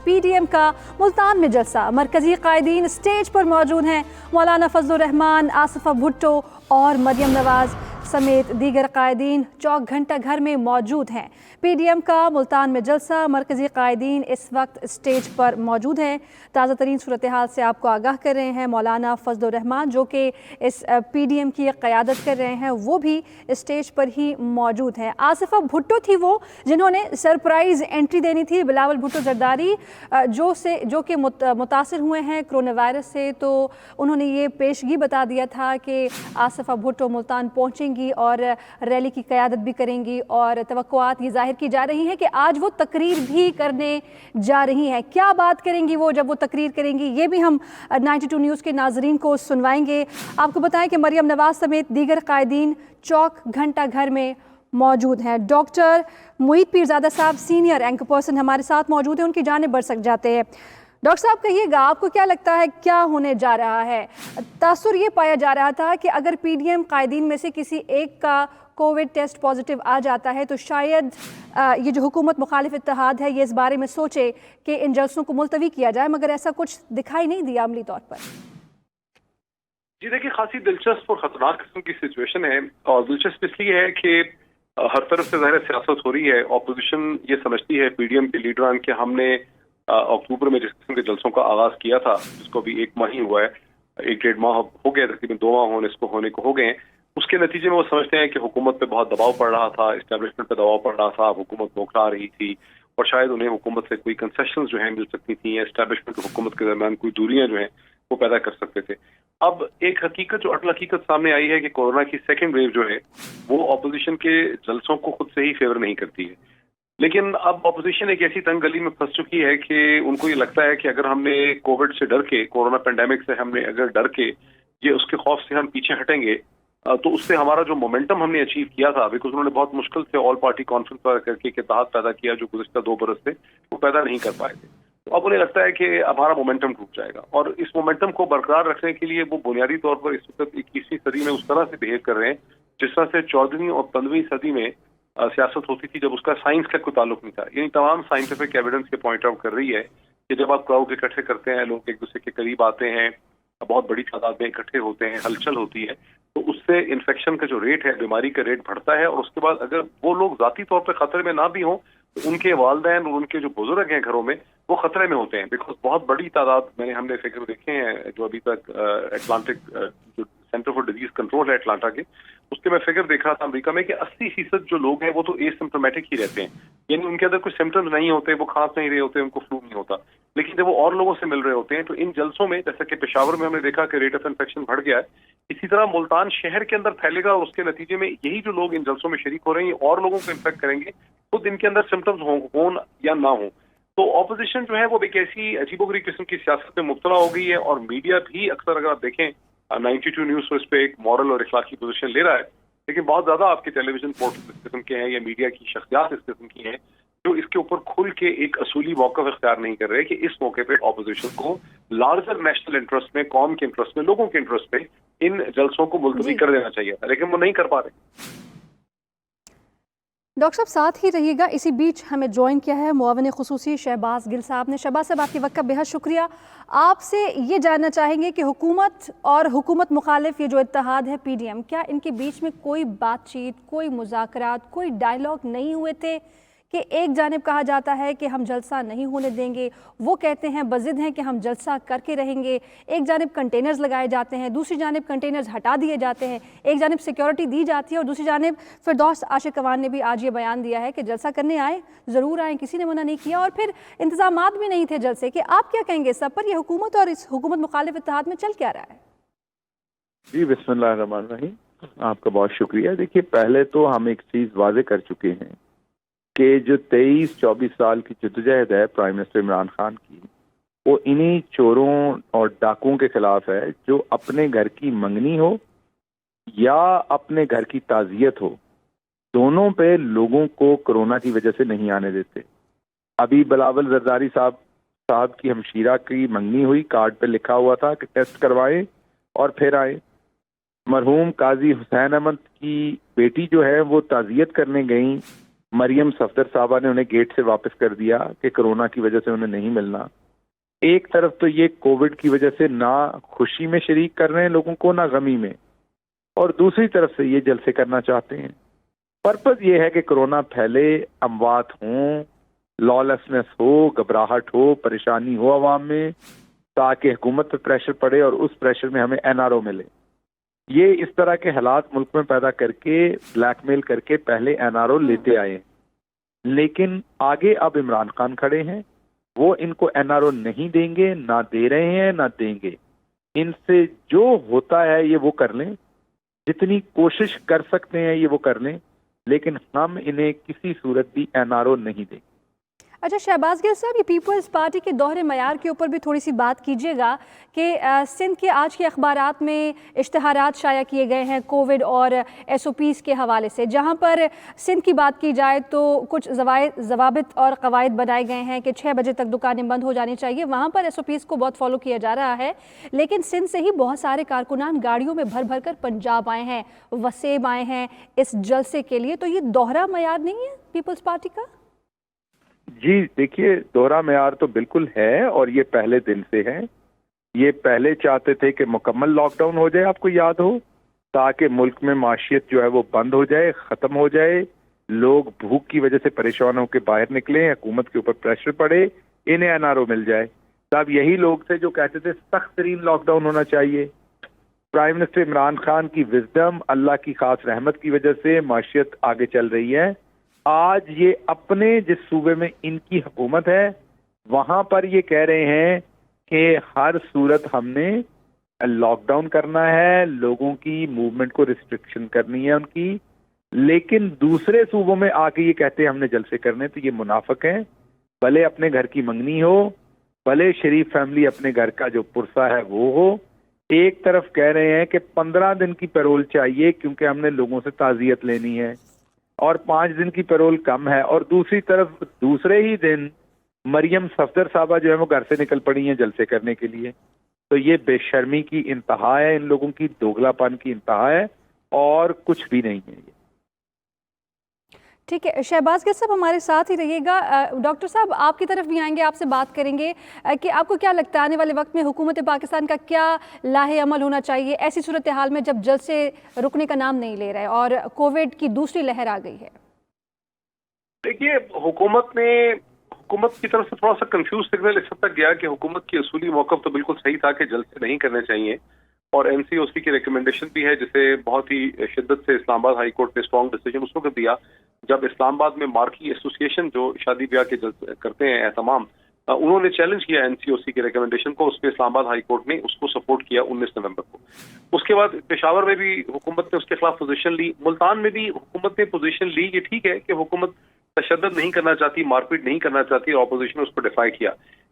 PDM का मुल्तान में जलसा। मरकजी कायदीन स्टेज पर मौजूद हैं। मौलाना फजलुर रहमान, आसिफा भुट्टो और मरियम नवाज समेत दीगर कायदीन चौक घंटा घर में मौजूद हैं। PDM का मुल्तान में जलसा, मरकजी कायदीन इस वक्त स्टेज पर मौजूद हैं। ताज़ा तरीन सूरत हाल से आपको आगाह कर रहे हैं मौलाना फजलुर रहमान, जो कि इस PDM की क़यादत कर रहे हैं, वो भी स्टेज पर ही मौजूद हैं। आसिफा भुट्टो थी वो जिन्होंने सरप्राइज़ एंट्री देनी थी। बिलावल भुट्टो जरदारी जो कि मुतासिर हुए हैं कोरोना वायरस से, तो उन्होंने ये पेशगी बता दिया था कि आसिफा भुट्टो मुल्तान पहुँचेंगी और रैली की क़यादत भी करेंगी, और तवक्कुआत ये ज़ाहिर की जा रही है कि आज वो तकरीर भी करने जा रही हैं। क्या बात करेंगी वो जब वो तकरीर करेंगी, ये भी हम 92 न्यूज़ के नाजरीन को सुनवाएंगे। आपको बताएं कि मरियम नवाज समेत दीगर कायदीन चौक घंटा घर में मौजूद हैं। डॉक्टर मुईद पीरजादा साहब सीनियर एंकर पर्सन हमारे साथ मौजूद हैं, उनकी जानिब बढ़ सक जाते हैं। डॉक्टर साहब कहिएगा, आपको क्या लगता है क्या होने जा रहा है? तासुर ये पाया जा रहा था कि अगर PDM कायदीन में से किसी एक का कोविड टेस्ट पॉजिटिव आ जाता है तो शायद ये जो हुकूमत मुखालिफ इत्तेहाद है ये इस बारे में सोचे कि इन जलसों को मुलतवी किया जाए, मगर ऐसा कुछ दिखाई नहीं दिया अमली तौर पर। जी देखिए, खासी दिलचस्प और ख़तरनाक किस्म की सिचुएशन है, और दिलचस्प इसलिए है कि हर तरफ से ज़ाहिर सियासत हो रही है। अपोजिशन ये समझती है PDM के लीडरान कि हमने अक्टूबर में जिस किस्म के जलसों का आगाज़ किया था, जिसको भी 1 माह ही हुआ है, 1-1.5 माह हो गए, तकरीबन 2 माह होने को हो गए हैं। उसके नतीजे में वो समझते हैं कि हुकूमत पे बहुत दबाव पड़ रहा था, इस्टेब्लिशमेंट पे दबाव पड़ रहा था, हुकूमत बौखला रही थी, और शायद उन्हें हुकूमत से कोई कंसेशंस जो है मिल सकती थी, या इस्टेब्लिशमेंट और हुकूमत के दरमियान कोई दूरियां जो हैं वो पैदा कर सकते थे। अब एक हकीकत जो अटल हकीकत सामने आई है कि कोरोना की सेकेंड वेव जो है वो अपोजिशन के जलसों को खुद से ही फेवर नहीं करती है। लेकिन अब अपोजिशन एक ऐसी तंग गली में फंस चुकी है कि उनको ये लगता है कि अगर हमने कोविड से डर के, कोरोना पेंडेमिक से हमने अगर डर के ये उसके खौफ से हम पीछे हटेंगे तो उससे हमारा जो मोमेंटम हमने अचीव किया था, बिकॉज उन्होंने बहुत मुश्किल से ऑल पार्टी कॉन्फ्रेंस करके इत्तेहाद पैदा किया जो गुज़िश्ता 2 बरस से वो पैदा नहीं कर पाए थे। तो अब उन्हें लगता है कि हमारा मोमेंटम टूट जाएगा, और इस मोमेंटम को बरकरार रखने के लिए वो बुनियादी तौर पर इस वक्त 21वीं सदी में उस तरह से बिहेव कर रहे हैं जिस तरह से 14वीं और 15वीं सदी में सियासत होती थी, जब उसका साइंस का कोई ताल्लुक नहीं था। यानी तमाम साइंटिफिक एविडेंस ये पॉइंट आउट कर रही है कि जब आप क्राउड इकट्ठे करते हैं, लोग एक दूसरे के करीब आते हैं, बहुत बड़ी तादाद में इकट्ठे होते हैं, हलचल होती है, तो उससे इन्फेक्शन का जो रेट है, बीमारी का रेट बढ़ता है। और उसके बाद अगर वो लोग जाती तौर पर खतरे में ना भी हों तो उनके वालिदैन और उनके जो बुजुर्ग हैं घरों में वो खतरे में होते हैं, बिकॉज बहुत बड़ी तादाद हमने फिगर देखे हैं जो अभी तक अटलांटिक जो सेंटर फॉर डिजीज कंट्रोल है अटलांटा के, उसके मैं फिगर देख रहा था अमेरिका में कि 80% जो लोग हैं वो तो एसिम्प्टोमेटिक ही रहते हैं, यानी उनके अंदर कोई सिम्टम्स नहीं होते, वो खांस नहीं रहे होते, उनको फ्लू नहीं होता। लेकिन जब वो और लोगों से मिल रहे होते हैं तो इन जलसों में, जैसा कि पेशावर में हमने देखा कि रेट ऑफ इन्फेक्शन बढ़ गया है, इसी तरह मुल्तान शहर के अंदर फैलेगा, और उसके नतीजे में यही जो लोग इन जलसों में शरीक हो रहे हैं और लोगों को इन्फेक्ट करेंगे, खुद इनके अंदर सिम्टम्स हो या ना हो। तो ऑपोजिशन जो है वो एक ऐसी अजीबोगरीब किस्म की सियासत में मुब्तला हो गई है, और मीडिया भी अक्सर अगर आप देखें 92 न्यूज़ इस पे एक मॉरल और इखलाकी पोजीशन ले रहा है, लेकिन बहुत ज्यादा आपके टेलीविजन पोर्टल इस किस्म के हैं या मीडिया की शख्सियात इस किस्म की हैं जो इसके ऊपर खुल के एक असूली मौक़िफ़ इख्तियार नहीं कर रहे कि इस मौके पे ऑपोजिशन को लार्जर नेशनल इंटरेस्ट में, कौम के इंटरेस्ट में, लोगों के इंटरेस्ट में इन जलसों को मुलतवी कर देना चाहिए था, लेकिन वो नहीं कर पा रहे। डॉक्टर साहब साथ ही रहिएगा। इसी बीच हमें ज्वाइन किया है मुआविन खुसूसी शहबाज गिल साहब ने। शहबाज साहब, आपके वक्त का बेहद शुक्रिया। आपसे ये जानना चाहेंगे कि हुकूमत और हुकूमत मुखालिफ ये जो इत्तेहाद है PDM, क्या इनके बीच में कोई बातचीत, कोई मुज़ाकरात, कोई डायलॉग नहीं हुए थे कि एक जानिब कहा जाता है कि हम जलसा नहीं होने देंगे, वो कहते हैं बज़िद हैं कि हम जलसा करके रहेंगे, एक जानिब कंटेनर्स लगाए जाते हैं, दूसरी जानिब कंटेनर्स हटा दिए जाते हैं, एक जानिब सिक्योरिटी दी जाती है और दूसरी जानिब फिरदौस आशिकवान ने भी आज ये बयान दिया है कि जलसा करने आए, ज़रूर आए, किसी ने मना नहीं किया, और फिर इंतजामात भी नहीं थे जलसे के। आप क्या कहेंगे सब पर? यह हुकूमत और इस हुकूमत मुखालिफ इत्तेहाद में चल क्या रहा है? जी बिस्मिल्लाहिर्रहमानिर्रहीम, आपका बहुत शुक्रिया। देखिए, पहले तो हम एक चीज़ वाज़े कर चुके हैं कि जो 23-24 साल की जद्दोजहद है प्राइम मिनिस्टर इमरान खान की, वो इन्हीं चोरों और डाकुओं के खिलाफ है जो अपने घर की मंगनी हो या अपने घर की ताज़ियत हो, दोनों पे लोगों को कोरोना की वजह से नहीं आने देते। अभी बिलावल जरदारी साहब की हमशीरा की मंगनी हुई, कार्ड पे लिखा हुआ था कि टेस्ट करवाएं और फिर आए। मरहूम काजी हुसैन अहमद की बेटी जो है वो ताज़ियत करने गई مریم صفدر صاحبہ نے انہیں گیٹ سے واپس کر دیا کہ کورونا کی وجہ سے انہیں نہیں ملنا. ایک طرف تو یہ کووڈ کی وجہ سے نہ خوشی میں شریک کر رہے ہیں لوگوں کو نہ غمی میں, اور دوسری طرف سے یہ جلسے کرنا چاہتے ہیں. پرپز یہ ہے کہ کورونا پھیلے, اموات ہوں, لالسنس ہو, گھبراہٹ ہو, پریشانی ہو عوام میں, تاکہ حکومت پر پریشر پڑے اور اس پریشر میں ہمیں NRO ملے. یہ اس طرح کے حالات ملک میں پیدا کر کے بلیک میل کر کے پہلے NRO لیتے آئے ہیں, لیکن آگے اب عمران خان کھڑے ہیں, وہ ان کو NRO نہیں دیں گے, نہ دے رہے ہیں نہ دیں گے. ان سے جو ہوتا ہے یہ وہ کر لیں, جتنی کوشش کر سکتے ہیں یہ وہ کر لیں, لیکن ہم انہیں کسی صورت بھی NRO نہیں دیں. اچھا شہباز گل صاحب, یہ پیپلز پارٹی کے دوہرے معیار کے اوپر بھی تھوڑی سی بات کیجیے گا کہ سندھ کے آج کے اخبارات میں اشتہارات شائع کیے گئے ہیں کووڈ اور SOPs کے حوالے سے, جہاں پر سندھ کی بات کی جائے تو کچھ ضوابط اور قواعد بنائے گئے ہیں کہ 6 بجے تک دکانیں بند ہو جانی چاہیے. وہاں پر SOPs کو بہت فالو کیا جا رہا ہے, لیکن سندھ سے ہی بہت سارے کارکنان گاڑیوں میں بھر بھر کر پنجاب آئے ہیں, وسیم آئے ہیں اس جلسے کے لیے. تو یہ دوہرا معیار نہیں ہے پیپلز پارٹی کا؟ جی دیکھیے, دوہرا معیار تو بالکل ہے, اور یہ پہلے دن سے ہے. یہ پہلے چاہتے تھے کہ مکمل لاک ڈاؤن ہو جائے, آپ کو یاد ہو, تاکہ ملک میں معیشت جو ہے وہ بند ہو جائے, ختم ہو جائے, لوگ بھوک کی وجہ سے پریشان ہو کے باہر نکلیں, حکومت کے اوپر پریشر پڑے, انہیں NRO مل جائے. تب یہی لوگ تھے جو کہتے تھے سخت ترین لاک ڈاؤن ہونا چاہیے. پرائم منسٹر عمران خان کی وزڈم, اللہ کی خاص رحمت کی وجہ سے معیشت آگے چل رہی ہے. آج یہ اپنے جس صوبے میں ان کی حکومت ہے وہاں پر یہ کہہ رہے ہیں کہ ہر صورت ہم نے لاک ڈاؤن کرنا ہے, لوگوں کی موومنٹ کو ریسٹرکشن کرنی ہے ان کی, لیکن دوسرے صوبوں میں آ کے یہ کہتے ہیں ہم نے جلسے کرنے. تو یہ منافق ہیں, بھلے اپنے گھر کی منگنی ہو, بھلے شریف فیملی اپنے گھر کا جو پرسہ ہے وہ ہو. ایک طرف کہہ رہے ہیں کہ 15 دن کی پیرول چاہیے کیونکہ ہم نے لوگوں سے تعزیت لینی ہے, اور 5 دن کی پیرول کم ہے, اور دوسری طرف دوسرے ہی دن مریم صفدر صاحبہ جو ہے وہ گھر سے نکل پڑی ہیں جلسے کرنے کے لیے. تو یہ بے شرمی کی انتہا ہے, ان لوگوں کی دوگلا پن کی انتہا ہے, اور کچھ بھی نہیں ہے. یہ ٹھیک ہے شہباز گل صاحب, ہمارے ساتھ ہی رہیے گا. ڈاکٹر صاحب آپ کی طرف بھی آئیں گے, آپ سے بات کریں گے کہ آپ کو کیا لگتا ہے آنے والے وقت میں حکومت پاکستان کا کیا لاہ عمل ہونا چاہیے ایسی صورتحال میں جب جلسے رکنے کا نام نہیں لے رہے اور کووڈ کی دوسری لہر آ گئی ہے؟ دیکھیے, حکومت کی طرف سے تھوڑا سا کنفیوز سگنل اس حد تک گیا کہ حکومت کی اصولی موقف تو بالکل صحیح تھا کہ جلسے نہیں کرنے چاہیے, اور NCOC کی ریکمنڈیشن بھی ہے جسے بہت ہی شدت سے اسلام آباد ہائی کورٹ نے اسٹرانگ ڈیسیجن اس وقت دیا جب اسلام آباد میں مارکی ایسوسیشن جو شادی بیاہ کے جلسے کرتے ہیں اہتمام, انہوں نے چیلنج کیا NCOC کی ریکمنڈیشن کو. اس پہ اسلام آباد ہائی کورٹ نے اس کو سپورٹ کیا 19 نومبر کو. اس کے بعد پشاور میں بھی حکومت نے اس کے خلاف پوزیشن لی, ملتان میں بھی حکومت نے پوزیشن لی. یہ ٹھیک ہے کہ حکومت تشدد نہیں کرنا چاہتی, مار پیٹ نہیں کرنا چاہتی, اور اپوزیشن نے اس کو ڈیفائی کیا.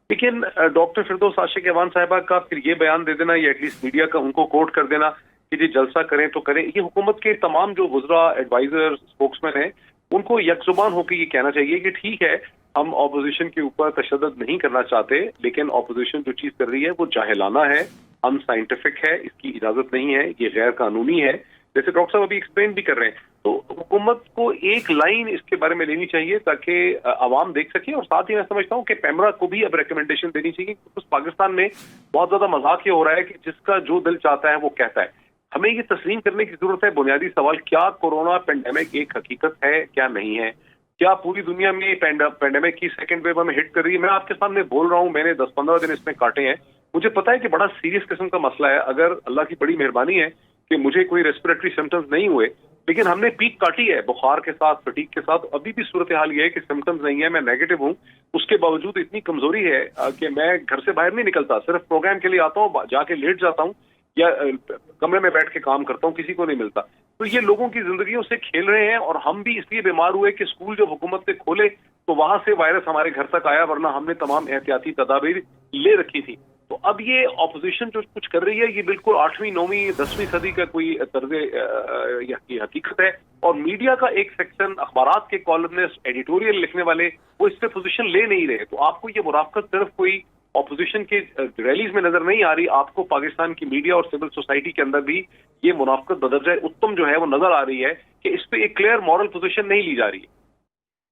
لیکن ڈاکٹر فردوس عاشق ایوان صاحبہ کا پھر یہ بیان دے دینا, یا ایٹ لیسٹ میڈیا کا ان کو کوٹ کر دینا کہ جی جلسہ کریں تو کریں, یہ حکومت کے تمام جو وزراء, ایڈوائزر, اسپوکس مین ہیں ان کو یک زبان ہو کے یہ کہنا چاہیے کہ ٹھیک ہے ہم اپوزیشن کے اوپر تشدد نہیں کرنا چاہتے, لیکن اپوزیشن جو چیز کر رہی ہے وہ جاہلانہ ہے, ان سائنٹیفک ہے, اس کی اجازت نہیں ہے, یہ غیر قانونی ہے, جیسے ڈاکٹر صاحب ابھی ایکسپلین بھی کر رہے ہیں. تو حکومت کو ایک لائن اس کے بارے میں لینی چاہیے تاکہ عوام دیکھ سکے, اور ساتھ ہی میں سمجھتا ہوں کہ پیمرا کو بھی اب ریکمنڈیشن دینی چاہیے, کیونکہ پاکستان میں بہت زیادہ مذاق یہ ہو رہا ہے کہ جس کا جو دل چاہتا ہے وہ کہتا ہے. ہمیں یہ تسلیم کرنے کی ضرورت ہے, بنیادی سوال, کیا کورونا پینڈیمک ایک حقیقت ہے کیا نہیں ہے؟ کیا پوری دنیا میں پینڈیمک کی سیکنڈ ویو ہمیں ہٹ کر رہی ہے؟ میں آپ کے سامنے بول رہا ہوں, میں نے 10-15 دن اس میں کاٹے ہیں, مجھے پتا ہے کہ بڑا سیریس قسم کا مسئلہ ہے. اگر اللہ کی بڑی مہربانی ہے کہ مجھے کوئی ریسپریٹری سمٹمز نہیں ہوئے, لیکن ہم نے پیک کاٹی ہے بخار کے ساتھ, فٹیگ کے ساتھ. ابھی بھی صورتحال یہ ہے کہ سمٹمز نہیں ہے, میں نیگیٹو ہوں, اس کے باوجود اتنی کمزوری ہے کہ میں گھر سے باہر نہیں نکلتا, صرف پروگرام کے لیے آتا ہوں, جا کے لیٹ جاتا ہوں یا کمرے میں بیٹھ کے کام کرتا ہوں, کسی کو نہیں ملتا. تو یہ لوگوں کی زندگیوں سے کھیل رہے ہیں, اور ہم بھی اس لیے بیمار ہوئے کہ اسکول جب حکومت نے کھولے تو وہاں سے وائرس ہمارے گھر تک آیا, ورنہ ہم نے تمام احتیاطی تدابیر لے رکھی تھی. تو اب یہ اپوزیشن جو کچھ کر رہی ہے یہ بالکل 8ویں 9ویں 10ویں صدی کا کوئی طرز یہ حقیقت ہے, اور میڈیا کا ایک سیکشن, اخبارات کے کالمنسٹ, ایڈیٹوریل لکھنے والے, وہ اس پہ پوزیشن لے نہیں رہے. تو آپ کو یہ مرافقت صرف کوئی اپوزیشن کے ریلیز میں نظر نہیں آ رہی, آپ کو پاکستان کی میڈیا اور سول سوسائٹی کے اندر بھی یہ منافقت بدرجہ اتم جو ہے وہ نظر آ رہی ہے کہ اس پہ ایک کلیئر مورل پوزیشن نہیں لی جا رہی ہے.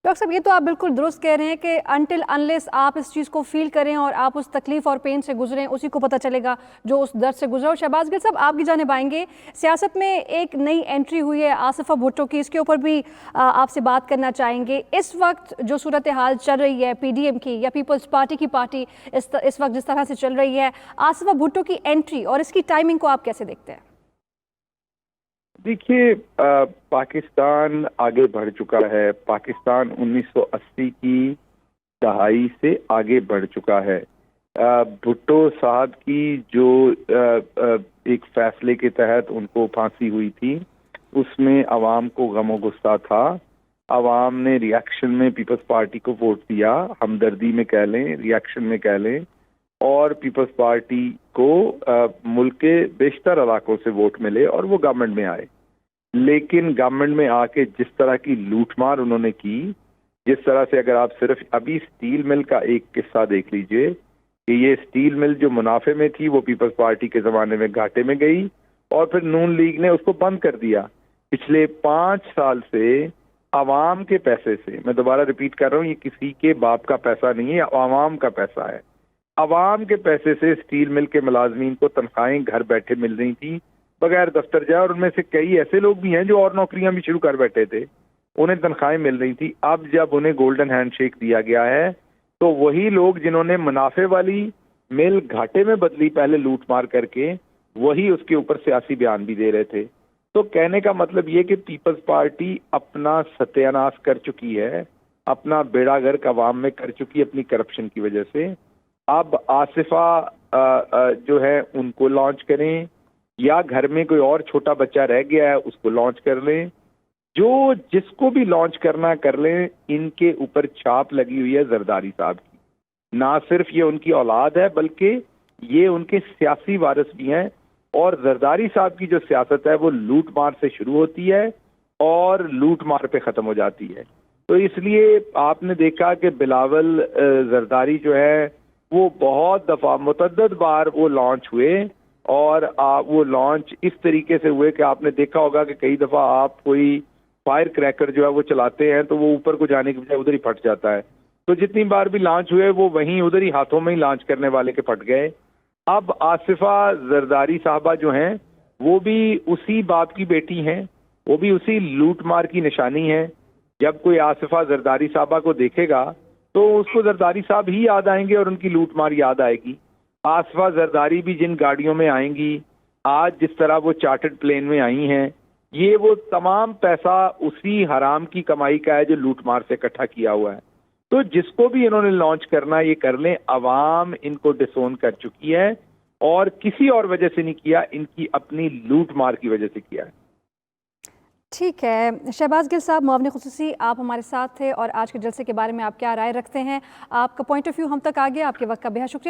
डॉक्टर साहब, ये तो आप बिल्कुल दुरुस्त कह रहे हैं कि अनटिल अनलेस आप इस चीज़ को फील करें और आप उस तकलीफ और पेन से गुजरें, उसी को पता चलेगा जो उस दर्द से गुजरा। और शहबाज गिल साहब, आपकी जानिब आएंगे, सियासत में एक नई एंट्री हुई है आसिफा भुट्टो की, इसके ऊपर भी आपसे बात करना चाहेंगे। इस वक्त जो सूरत हाल चल रही है PDM की या पीपल्स पार्टी की पार्टी इस वक्त जिस तरह से चल रही है, आसिफा भुट्टो की एंट्री और इसकी टाइमिंग को आप कैसे देखते हैं? देखिए, पाकिस्तान आगे बढ़ चुका है। पाकिस्तान 1980 की दहाई से आगे बढ़ चुका है। भुट्टो साहब की जो एक फैसले के तहत उनको फांसी हुई थी, उसमें अवाम को गमो गुस्सा था। अवाम ने रिएक्शन में पीपल्स पार्टी को वोट दिया, हमदर्दी में कह लें, रिएक्शन में कह लें, और पीपल्स पार्टी को मुल्क के बेशतर इलाकों से वोट मिले और वो गवर्नमेंट में आए। लेकिन गवर्नमेंट में आके जिस तरह की लूटमार उन्होंने की, जिस तरह से, अगर आप सिर्फ अभी स्टील मिल का एक किस्सा देख लीजिए कि ये स्टील मिल जो मुनाफे में थी वो पीपल्स पार्टी के ज़माने में घाटे में गई और फिर नून लीग ने उसको बंद कर दिया। पिछले 5 साल से आवाम के पैसे से, मैं दोबारा रिपीट कर रहा हूँ, ये किसी के बाप का पैसा नहीं है, आवाम का पैसा है। आवाम के पैसे से स्टील मिल के मुलाजमीन को तनख्वाहें घर बैठे मिल रही थी बगैर दफ्तर जाए, और उनमें से कई ऐसे लोग भी हैं जो और नौकरियां भी शुरू कर बैठे थे, उन्हें तनख्वाहें मिल रही थी। अब जब उन्हें गोल्डन हैंडशेक दिया गया है तो वही लोग जिन्होंने मुनाफे वाली मिल घाटे में बदली पहले लूट मार करके, वही उसके ऊपर सियासी बयान भी दे रहे थे। तो कहने का मतलब ये कि पीपल्स पार्टी अपना सत्यानाश कर चुकी है, अपना बेड़ा गर्क अवाम में कर चुकी है अपनी करप्शन की वजह से। अब आसिफा जो है उनको लॉन्च करें या घर में कोई और छोटा बच्चा रह गया है उसको लॉन्च कर लें, जो जिसको भी लॉन्च करना कर लें। इनके ऊपर छाप लगी हुई है जरदारी साहब की। ना सिर्फ ये उनकी औलाद है बल्कि ये उनके सियासी वारिस भी हैं, और जरदारी साहब की जो सियासत है वो लूट मार से शुरू होती है और लूट मार पे ख़त्म हो जाती है। तो इसलिए आपने देखा कि बिलावल जरदारी जो है वो बहुत दफ़ा मुतअद्दिद बार वो लॉन्च हुए, और वो लॉन्च इस तरीके से हुए कि आपने देखा होगा कि कई दफ़ा आप कोई फायर क्रैकर जो है वो चलाते हैं तो वो ऊपर को जाने की बजाय उधर ही फट जाता है। तो जितनी बार भी लॉन्च हुए वो वहीं उधर ही हाथों में ही लॉन्च करने वाले के फट गए। अब आसिफा जरदारी साहबा जो हैं वो भी उसी बाप की बेटी हैं, वो भी उसी लूट मार की निशानी है। जब कोई आसिफा जरदारी साहबा को देखेगा तो उसको जरदारी साहब ही याद आएंगे और उनकी लूट मार याद आएगी। आसिफा जरदारी भी जिन गाड़ियों में आएंगी, आज जिस तरह वो चार्टर्ड प्लेन में आई हैं, ये वो तमाम पैसा उसी हराम की कमाई का है जो लूट मार से इकट्ठा किया हुआ है। तो जिसको भी इन्होंने लॉन्च करना ये कर लें, अवाम इनको डिसोन कर चुकी है और किसी और वजह से नहीं किया, इनकी अपनी लूट मार की वजह से किया है। ठीक है शहबाज गिल साहब, मुआविन खुसूसी, आप हमारे साथ थे और आज के जलसे के बारे में आप क्या राय रखते हैं? आपका पॉइंट ऑफ व्यू हम तक आ गया, आपके वक्त का बेहद शुक्रिया।